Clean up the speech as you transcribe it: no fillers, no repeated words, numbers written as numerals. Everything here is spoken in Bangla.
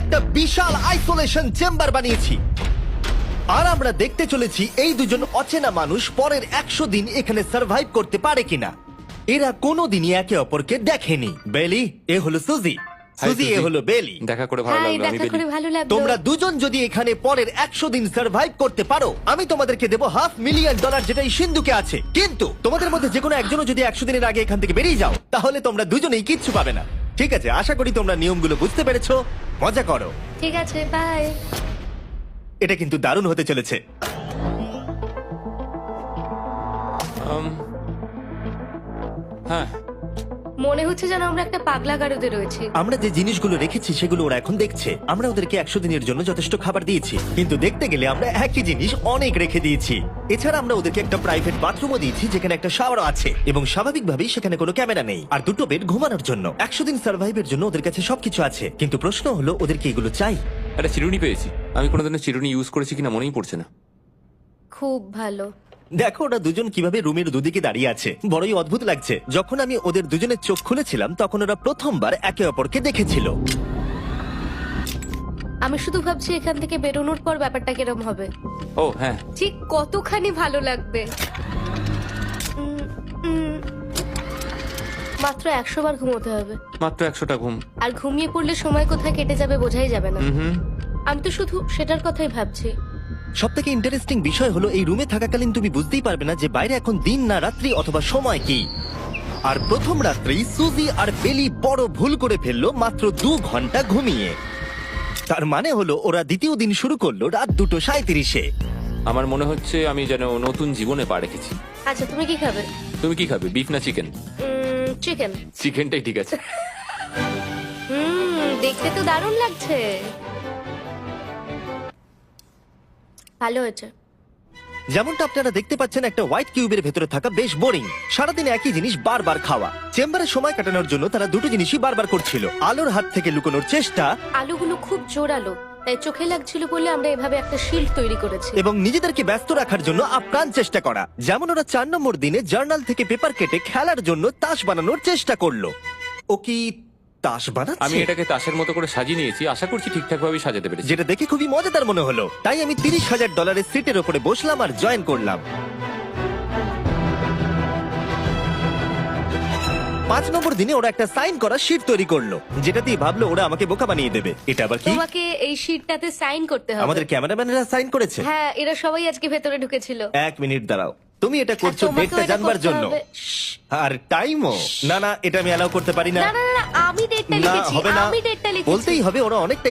একটা বিশাল আইসোলেশন চেম্বার বানিয়েছি আর আমরা দেখতে চলেছি এই দুজন অচেনা মানুষ পরের 100 দিন এখানে সার্ভাইভ করতে পারে কিনা। এরা কোনোদিনই একে অপরকে দেখেনি। বেলি, এ হলো সুজি, সুজি এ হলো বেলি। দেখা করে ভালো হাই, লাগলো। আমি দেখা করে বেলি। ভালো লাগলো। তোমরা দুজন যদি এখানে পরের 100 দিন সার্ভাইভ করতে পারো, আমি তোমাদেরকে দেবো $500,000 যেটা এই সিন্ধুকে আছে। কিন্তু তোমাদের মধ্যে যে কোনো একজনও যদি 100 দিনের আগে এখান থেকে বেরিয়ে যাও, তাহলে তোমরা দুজনেই কিচ্ছু পাবে না। ঠিক আছে, আশা করি তোমরা নিয়মগুলো বুঝতে পেরেছো। মজা করো। ঠিক আছে, বাই। এটা কিন্তু দারুণ হতে চলেছে। হ্যাঁ, মনে হচ্ছে যেন আমরা একটা পাগলা গারদে রয়েছি। আমরা যে জিনিসগুলো রেখেছি সেগুলো ওরা এখন দেখছে। আমরা ওদেরকে 100 দিনের জন্য যথেষ্ট খাবার দিয়েছি, কিন্তু দেখতে গেলে আমরা একই জিনিস অনেক রেখে দিয়েছি। এছাড়া আমরা ওদেরকে একটা প্রাইভেট বাথরুমও দিয়েছি যেখানে একটা শাওয়ারও আছে, এবং স্বাভাবিকভাবেই সেখানে কোনো ক্যামেরা নেই, আর দুটো বেড ঘুমানোর জন্য। 100 দিন সার্ভাইভের জন্য ওদের কাছে সবকিছু আছে, কিন্তু প্রশ্ন হলো ওদেরকে এগুলো চাই। একটা চিরুনি পেয়েছি। আমি কোনোদিনও চিরুনি ইউজ করেছি কিনা মনেই পড়ছে না। খুব ভালো। দেখো ওরা দুজন কিভাবে রুমের দুদিকে দাঁড়িয়ে আছে, বড়ই অদ্ভুত লাগছে। যখন আমি ওদের দুজনের চোখ খুলেছিলাম তখন ওরা প্রথমবার একে অপরকে দেখেছিল। আমি শুধু ভাবছি এখান থেকে বেরোনোর পর ব্যাপারটা কিরম হবে। ও হ্যাঁ, ঠিক কতখানি ভালো লাগবে। উম, উম, মাত্র 100 বার ঘুমোতে হবে, মাত্র 100টা ঘুম। আর ঘুমিয়ে পড়লে সময় কোথায় কেটে যাবে বোঝাই যাবে না। হুম, আমি তো শুধু সেটার কথাই ভাবছি। সব থেকে ইন্টারেস্টিং বিষয় হলো এই রুমে থাকাকালীন তুমি বুঝতেই পারবে না যে বাইরে এখন দিন না রাত্রি অথবা সময় কি। আর প্রথম রাত্রেই সুজি আর বেলি বড় ভুল করে ফেললো মাত্র 2 ঘন্টা ঘুমিয়ে। তার মানে হলো ওরা দ্বিতীয় দিন শুরু করলো রাত 2:37-এ। আমার মনে হচ্ছে আমি যেন নতুন জীবনে পা রেখেছি। আচ্ছা, তুমি কি খাবে? তুমি কি খাবে, বিফ না চিকেন? চিকেন। চিকেনটাই ঠিক আছে। দেখতে তো দারুণ লাগছে। ভালো হয়েছে। যেমনটা আপনারা দেখতে পাচ্ছেন, একটা হোয়াইট কিউবের ভেতরে থাকা বেশ বোরিং। সারাদিন একই জিনিস বারবার খাওয়া। চেম্বারে সময় কাটানোর জন্য তারা দুটো জিনিসই বারবার করছিল: আলোর হাত থেকে লুকোনোর চেষ্টা আলুগুলো খুব জোরালো, তাই চোখে লাগছিল বলে আমরা এভাবে একটা শিল্ড তৈরি করেছি। এবং নিজেদেরকে ব্যস্ত রাখার জন্য আপ্রাণ চেষ্টা করা। যেমন ওরা 4 নম্বর দিনে জার্নাল থেকে পেপার কেটে খেলার জন্য তাস বানানোর চেষ্টা করলো। ও কি তাস আমি বানাচ্ছে? এটাকে তাসের মতো করে সাজিয়ে নিয়েছি, আশা করছি ঠিকঠাক ভাবে সাজাতে পেরেছি। যেটা দেখে খুবই মজাদার মনে হলো, তাই আমি $30,000 সিটের ওপরে বসলাম আর জয়েন করলাম। 5 নম্বর দিনে ওরা একটা সাইন করা শিট তৈরি করলো, যেটা দিয়ে ভাবলো ওরা আমাকে বোকা বানিয়ে দেবে। এটা আবার কি? তোমাকে এই শিটটাতে সাইন করতে হবে। আমাদের ক্যামেরাম্যানেরা সাইন করেছে। হ্যাঁ, এরা সবাই আজকে ভেতরে ঢুকেছিল। 1 মিনিট দাঁড়াও, তুমি এটা আর করছো তোমাকেও ডেটটা এটা জানবার করতে জন্য? হবে। শ্শ্। আর টাইমও? না না, এটা আমি অ্যালাউ করতে পারি না। না না না, আমি ডেটটা না, লিখেছি। হবে না। আমি ডেটটা লিখেছি। বলতেই হবে ওরা অনেকটা